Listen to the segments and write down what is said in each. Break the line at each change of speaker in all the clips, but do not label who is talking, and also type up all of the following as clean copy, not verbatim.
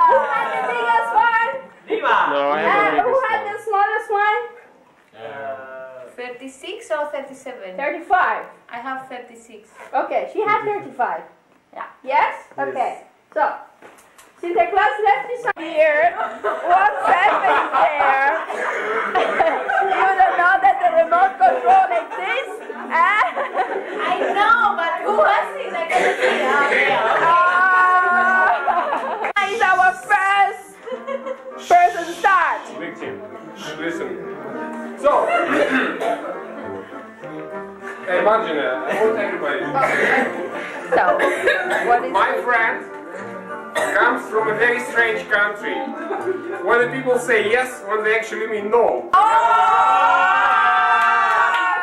Who had the biggest one?
Viva!
No, I have
Who had the smallest one?
36 or 37?
35.
I have 36.
Okay, she had 35. Yeah. Yes? Okay. So, Sinterklaas left his here. What's happening there? You don't know that the remote control exists?
I know, but who was it? I can't see.
Is our first person start.
Victim. Listen. So, imagine, I want everybody.
So, what is
My friend comes from a very strange country. When the people say yes, when they actually mean no.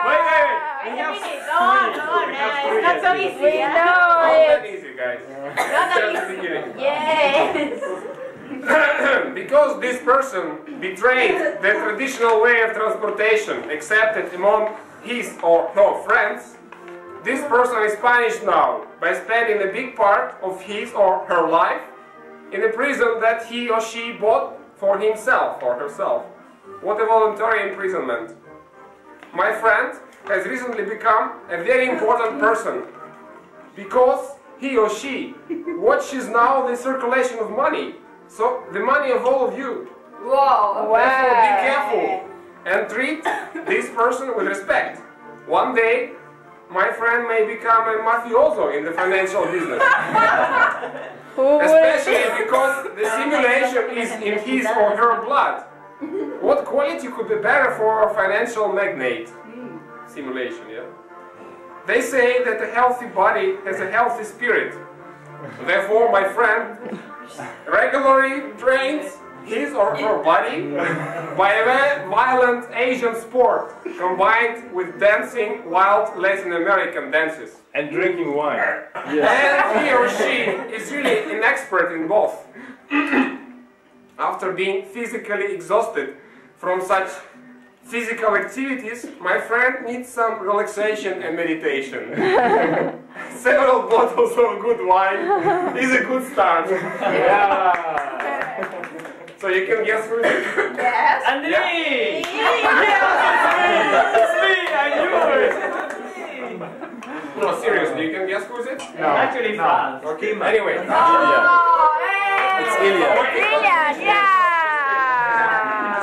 Wait.
Wait a minute. Go on. It's not so easy.
We
Yeah?
know
Not
it.
that easy, guys.
Not that
Just the
easy.
beginning.
Yes.
Because this person betrayed the traditional way of transportation accepted among his or her friends, this person is punished now by spending a big part of his or her life in a prison that he or she bought for himself or herself. What a voluntary imprisonment. My friend has recently become a very important person because he or she watches now the circulation of money. So, the money of all of you.
Whoa.
Therefore, be careful and treat this person with respect. One day, my friend may become a mafioso in the financial business. Especially because the simulation is in his or her blood. What quality could be better for a financial magnate? Simulation, yeah? They say that a healthy body has a healthy spirit. Therefore, my friend regularly trains his or her body by a violent Asian sport combined with dancing wild Latin American dances.
And drinking wine.
And he or she is really an expert in both. After being physically exhausted from such physical activities, my friend needs some relaxation and meditation. Several bottles of good wine is a good start. Yeah. So you can guess who it is?
Yes.
And
Yeah.
me! It's me! I knew it!
No, seriously, you can guess who is it?
No. Actually, France.
Okay, anyway.
Oh, hey.
It's Ilya.
Brilliant, yeah.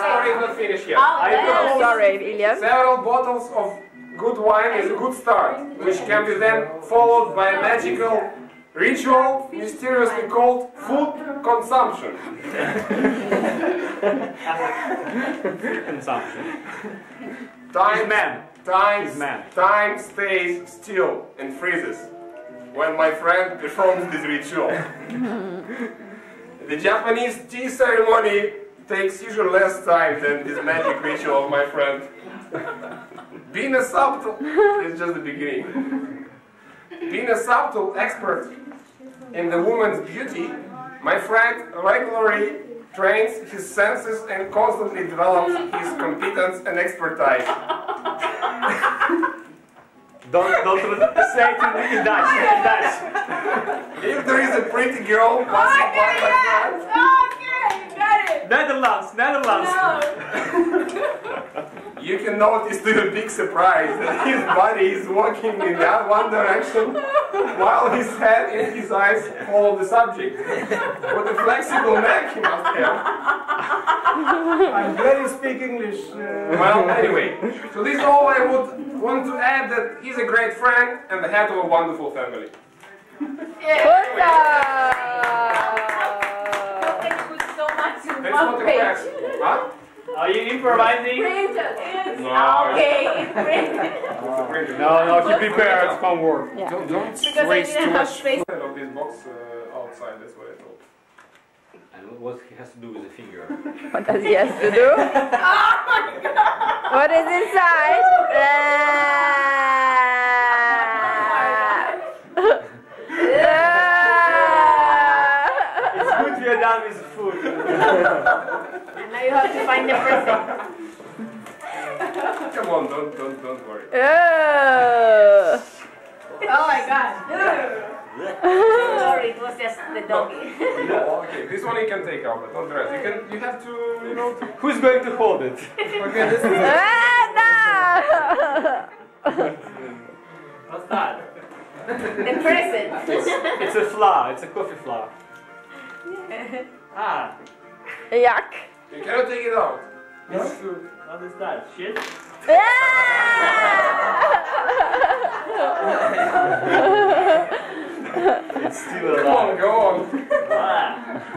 Story is not finished yet.
Sorry, Ilya.
Several bottles of good wine is a good start, which can be then followed by a magical ritual mysteriously called food consumption.
Consumption.
Time stays still and freezes when my friend performs this ritual. The Japanese tea ceremony takes usually less time than this magic ritual of my friend. Being a subtle is just the beginning. Being a subtle expert in the woman's beauty, my friend regularly trains his senses and constantly develops his competence and expertise.
Don't say it in Dutch.
If there is a pretty girl passing by my friend,
Okay, got it.
Netherlands.
you can notice to your big surprise that his body is walking in that one direction while his head and his eyes follow the subject. What a flexible neck he must have.
I'm glad you speak English.
Well, anyway, to this all I would want to add that he's a great friend and the head of a wonderful family.
Good job.
Thank you so much in
That's not
one
the
page.
question. Huh?
Are you improvising?
Printed.
No.
Okay, it's printed.
No, be prepared. It's fun work.
Yeah.
Don't
Because I
waste too
didn't have
much
space.
of this box outside, that's what I thought.
And what he has to do with the finger?
What does he have to do? Oh my God. What is inside?
It's good we are done with the food.
And now you have to find the present.
Come on, don't worry.
Oh.
Oh my God. Sorry, it was just the doggy.
Okay, this one you can take out, but not the rest. You have to, you know.
Who's going to hold it?
Okay, this is.
What's that?
The present.
It's a flower. It's a coffee flower. Ah,
Yuck.
You cannot take it out.
what is that? Shit? It's still
Come on,
alive.
go on.
Ah.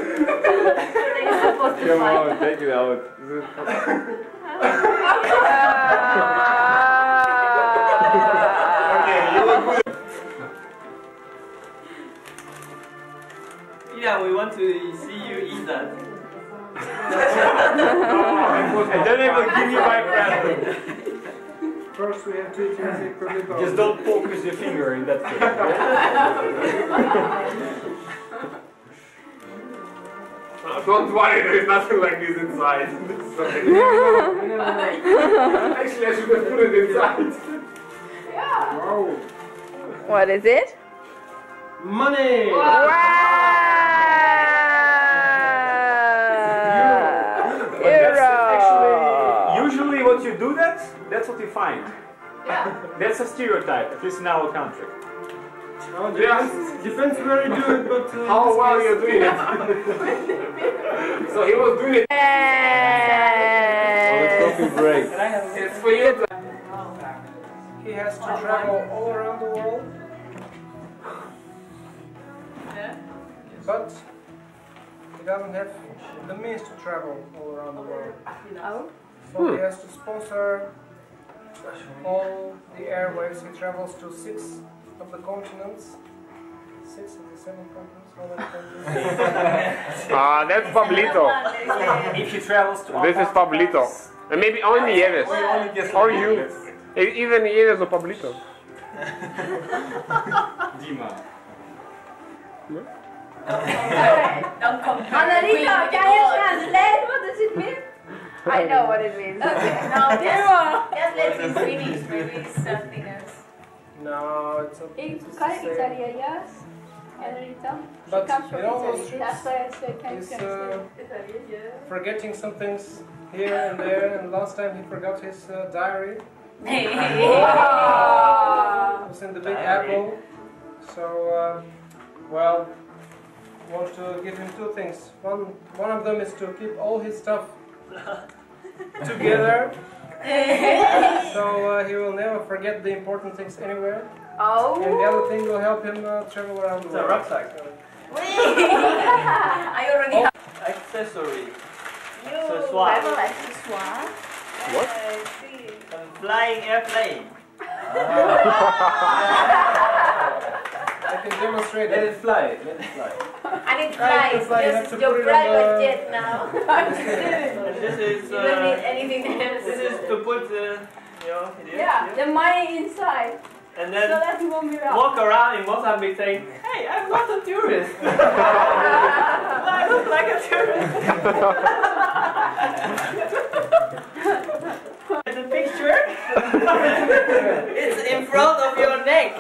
They're supposed to
Come
fight.
on, take it out.
Okay, you look good.
Yeah, we want to see you eat that.
And then I will give you my present.
First we have to eat the
Just don't focus your finger in that thing.
Don't worry, there is nothing like this inside. Actually, I should have put it inside.
Wow.
What is it?
Money!
Wow!
But that's actually, usually what you do that's what you find.
Yeah.
That's a stereotype, at least in our country.
Oh, depends where you do it, but
How well you're doing it. So he was doing it.
Coffee break.
It's for you.
he has to travel all around the world. But he doesn't have the means to travel all around the world.
Oh.
So he has to sponsor all the airwaves. He travels to 6 of the continents. 6 of the 7 continents. How many continents?
Ah, that's Pablito.
If he travels to
This is Pablito. And maybe only Yeves. Or you. Even Yeves or Pablito.
Dima.
Don't compare.
Annalena, can you translate? What does it mean? I know what it means.
Okay, no, just let him finish. Maybe it's something else.
No, it's a.
In
it's the
Kari
same.
Italia, yes. Annalena. She
But
comes from
in all those
Italy.
trips,
That's why I said can you
he's,
translate?
forgetting some things here and there, and last time he forgot his diary. It was in the Big Apple. So, well, want to give him 2 things. One of them is to keep all his stuff together, so he will never forget the important things anywhere.
Oh.
And the other thing will help him travel around the
It's a
world.
rucksack.
I already have.
Accessory.
You
Accessoire.
have an accessoire.
What?
I see.
A flying airplane.
I can demonstrate
Let
it.
it fly. Let it fly.
And it
Right,
flies.
it's like you have
Just
to
your
put it on
private
the-
jet now.
And this is.
You don't need anything else.
This is to put the. You know. It is,
Yeah, the money inside.
And
So
then
that he won't be robbed.
walk around in Mozambique saying, "Hey, I'm not a tourist. I look like a tourist." The picture. It's in front of your neck.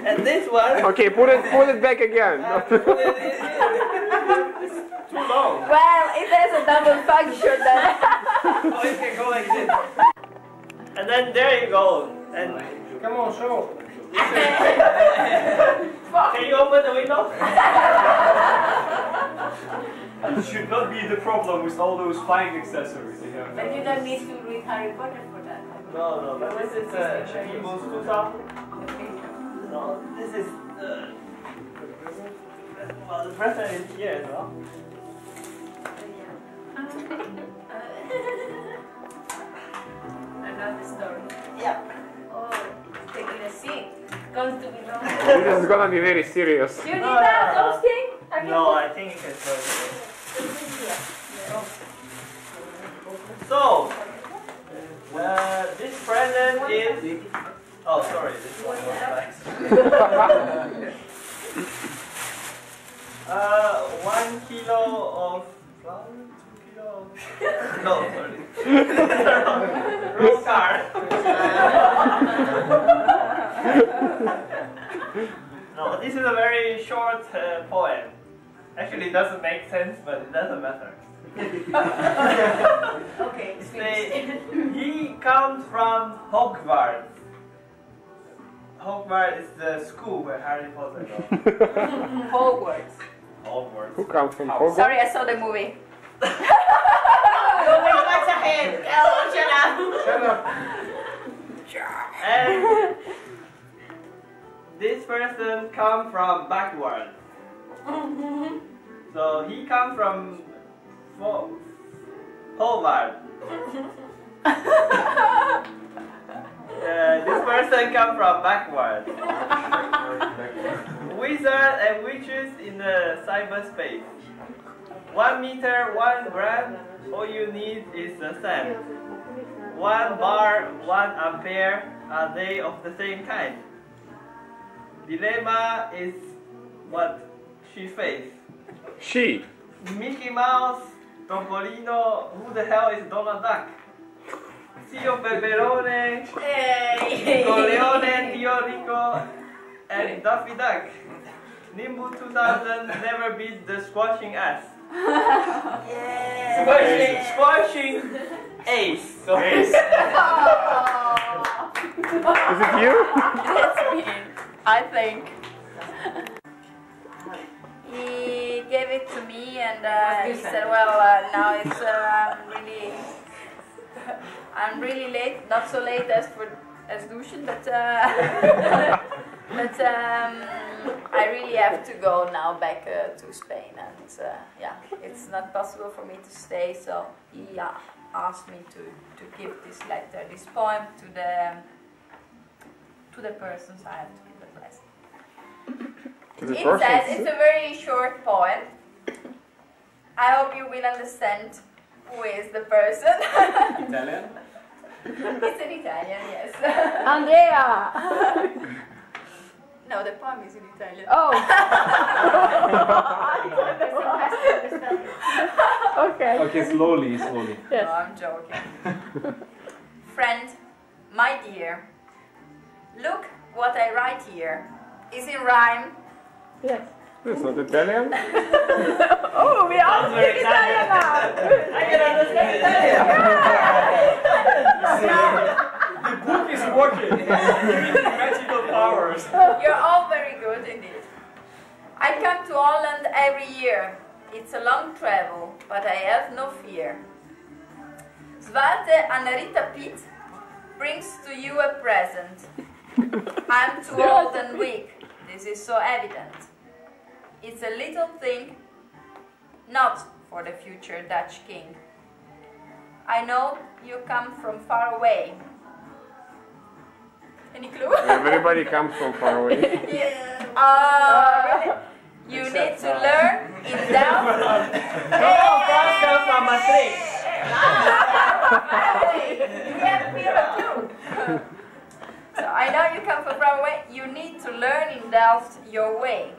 And this one.
Okay, put it back again.
It's too long.
Well, it has a double function then.
Oh, it can go like this. And then there you go. And
Come on, show.
can you open the window?
It should not be the problem with all those flying accessories you have.
But you don't need to read Harry Potter for that.
No, but this is Eagles 2000. No, this is well, the present is here as well.
Another story.
Yeah.
Oh, it's taking a seat. Comes to be long.
This is gonna be very serious.
Do you need that, those things?
No, I think you can throw it away. So, this present is. Oh, sorry, this one was nice. 1 kilo of flour, 2 kilo of... No, sorry. Wrong card. No, this is a very short poem. Actually, it doesn't make sense, but it doesn't matter.
Okay, it's finished.
He comes from Hogwarts. Hogwarts is the school where Harry Potter goes.
Hogwarts.
Hogwarts.
Who comes from Hogwarts?
Sorry, I saw the movie.
You're very much ahead. Oh, shut up.
Shut up.
And this person comes from backwards. So he comes from Hogwarts. This person comes from backwards. Wizards and witches in the cyberspace. 1 meter, 1 gram. All you need is the sand. 1 bar, 1 ampere. Are they of the same kind? Dilemma is what she faced.
She.
Mickey Mouse, Topolino, who the hell is Donald Duck? Zio Peperone,
Hey.
Corleone, Tio Rico, and Daffy Duck. Nimbu 2000 never beat the squashing ass.
Yeah.
Squashing ace.
Is it you?
That's me, I think. He gave it to me and he said, well, now it's I'm really late, not so late as Lucian, but but I really have to go now back to Spain, and yeah, it's not possible for me to stay, so he asked me to give this letter, this poem to the persons I have to give the present. It says, it's a very short poem. I hope you will understand who is the person.
Italian?
It's an Italian, yes.
Andrea!
No, the poem is in Italian.
Oh! Okay.
Okay, slowly.
No, I'm joking. Friend, my dear, look what I write here. Is in rhyme.
Yes.
It's not Italian?
Oh, we all speak Italian now!
I can understand
The book is working. Magical powers.
You're all very good indeed. I come to Holland every year. It's a long travel, but I have no fear. Zwarte Anarita Piet brings to you a present. I'm too old and weak. This is so evident. It's a little thing, not for the future Dutch king. I know you come from far away. Any clue?
Everybody comes from far away.
Yeah. You need to learn in Delft. So I know you come from far away. You need to learn in Delft your way.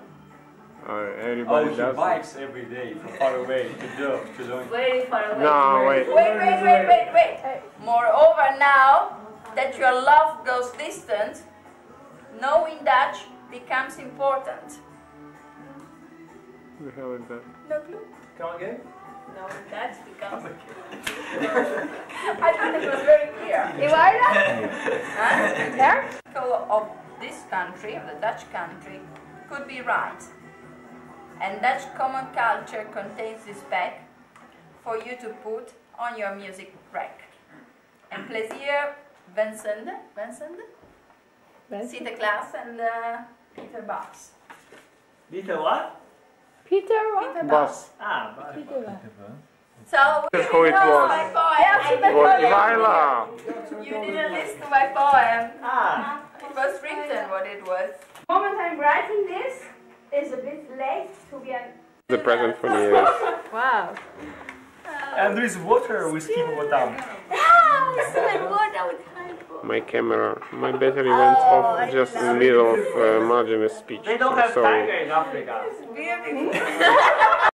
Everybody does.
Bikes every day from far away to Delft.
Very far away.
No, wait.
Wait. Moreover, now that your love goes distant, knowing Dutch becomes important.
What the hell is that?
No clue.
Come again?
Knowing Dutch becomes I thought it was very clear.
There?
Of this country, of the Dutch country, could be right. And Dutch common culture contains this spec for you to put on your music rack. And plezier Vincent, Sinterklaas and Peter Bas.
Peter what?
Peter what?
Peter
Bas.
Ah, but
Peter what?
So,
That's how it was.
my poem.
It was Ivaila.
You didn't listen to my poem.
ah.
It was written what it was. The moment I'm writing this is a bit late to be an...
The present for New Year's.
Wow.
And there is water with hippopotam.
Ah, it's like water with high
My camera, my battery went off just in the middle of Marjana's speech.
They don't have
Sorry.
tiger in Africa.
Really?